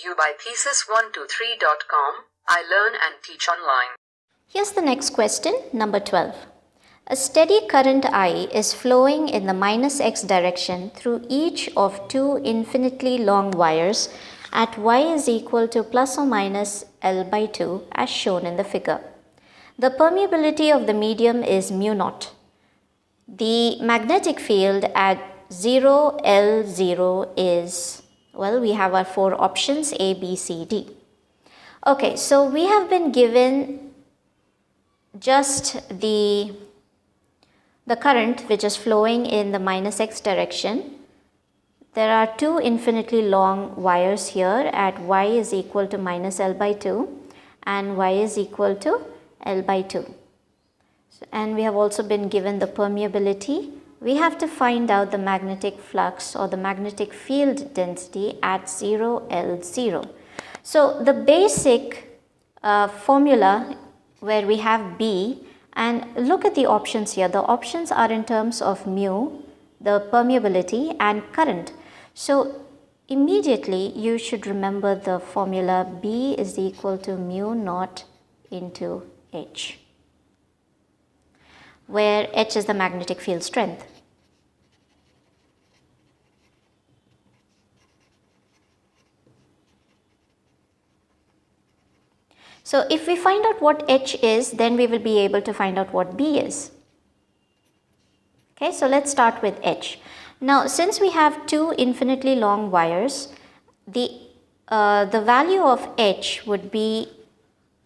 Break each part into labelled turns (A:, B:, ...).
A: you by thesis123.com. I learn and teach online.
B: Here's the next question, number 12. A steady current I is flowing in the minus x direction through each of two infinitely long wires at y is equal to plus or minus L by 2 as shown in the figure. The permeability of the medium is mu naught. The magnetic field at 0 L0 is, well, we have our four options A, B, C, D. Okay, so we have been given just the current which is flowing in the minus x direction. There are two infinitely long wires here at y is equal to minus L by 2 and y is equal to L by 2. And we have also been given the permeability. We have to find out the magnetic flux or the magnetic field density at 0 L0. So the basic formula where we have B, and look at the options here. The options are in terms of mu, the permeability and current. So immediately you should remember the formula B is equal to mu naught into H, where H is the magnetic field strength. So if we find out what H is, then we will be able to find out what B is. Okay, so let's start with H. Now, since we have two infinitely long wires, the value of H would be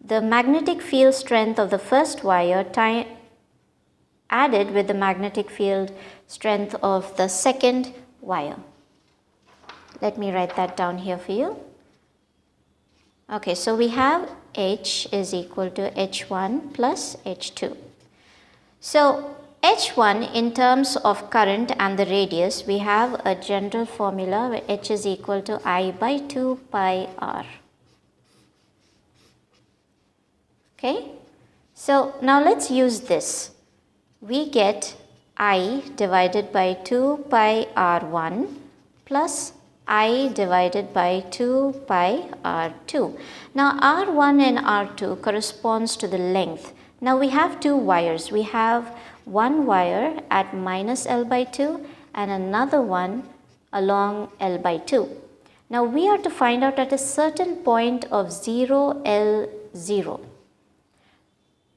B: the magnetic field strength of the first wire added with the magnetic field strength of the second wire. Let me write that down here for you. Okay, so we have H is equal to H1 plus H2. So H1 in terms of current and the radius, we have a general formula where H is equal to I by 2 pi r. Okay, so now let's use this. We get I divided by 2 pi r1 plus I divided by 2 pi r2. Now r1 and r2 corresponds to the length. Now we have two wires. We have one wire at minus L by 2 and another one along L by 2. Now we are to find out at a certain point of 0 L0.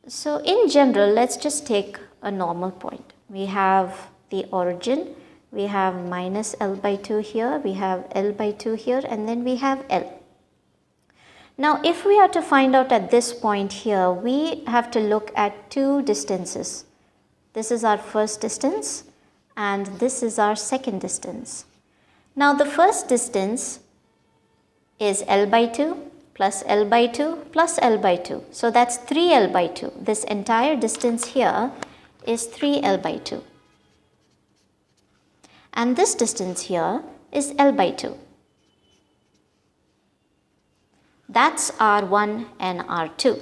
B: So in general, let's just take a normal point. We have the origin. We have minus L by 2 here, we have L by 2 here, and then we have L. Now if we are to find out at this point here, we have to look at two distances. This is our first distance and this is our second distance. Now the first distance is L by 2 plus L by 2 plus L by 2. So that's 3L by 2. This entire distance here is 3L by 2. And this distance here is L by 2. That's R1 and R2.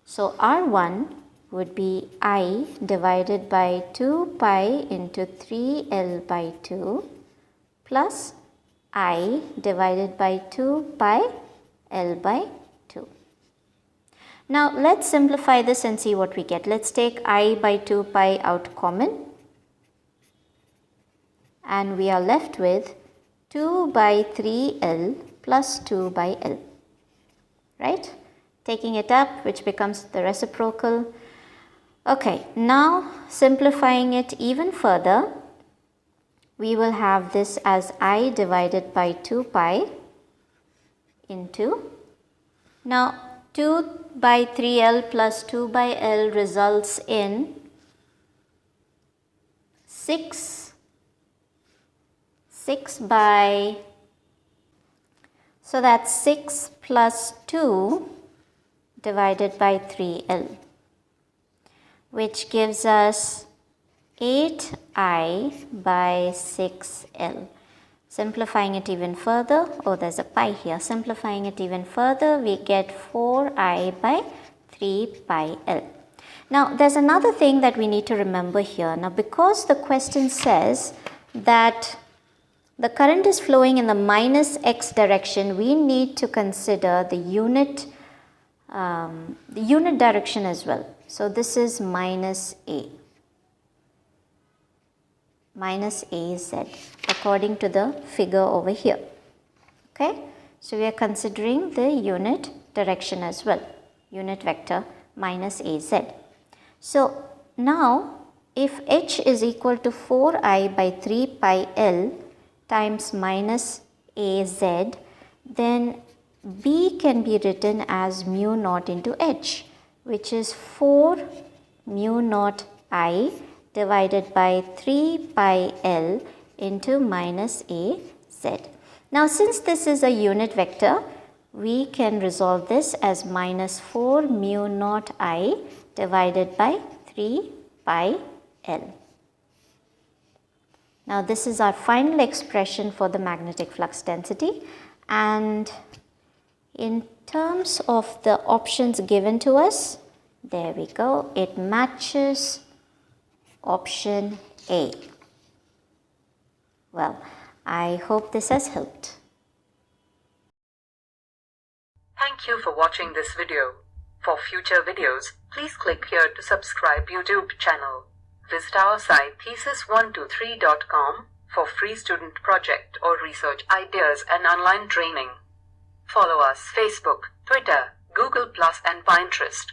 B: So R1 would be I divided by 2 pi into 3L by 2 plus I divided by 2 pi L by 2. Now let's simplify this and see what we get. Let's take I by 2 pi out common. And we are left with 2 by 3L plus 2 by L, right? Taking it up, which becomes the reciprocal. Okay, now simplifying it even further, we will have this as I divided by 2 pi into, now 2 by 3L plus 2 by L results in 6 by, so that's 6 plus 2 divided by 3L, which gives us 8I by 6L. Simplifying it even further, oh there's a pi here, simplifying it even further, we get 4I by 3 pi L. Now there's another thing that we need to remember here. Now because the question says that the current is flowing in the minus x direction, we need to consider the unit direction as well. So this is minus AZ according to the figure over here. Okay, so we are considering the unit direction as well, unit vector minus AZ. So now if h is equal to 4I by 3 pi L times minus AZ, then B can be written as mu naught into h, which is 4 mu naught I divided by 3 pi L into minus AZ. Now since this is a unit vector, we can resolve this as minus 4 mu naught I divided by 3 pi L. Now this is our final expression for the magnetic flux density, and in terms of the options given to us, there we go, it matches option A. Well, I hope this has helped.
A: Thank you for watching this video. For future videos, please click here to subscribe YouTube channel. Visit our site thesis123.com for free student project or research ideas and online training. Follow us Facebook, Twitter, Google+ and Pinterest.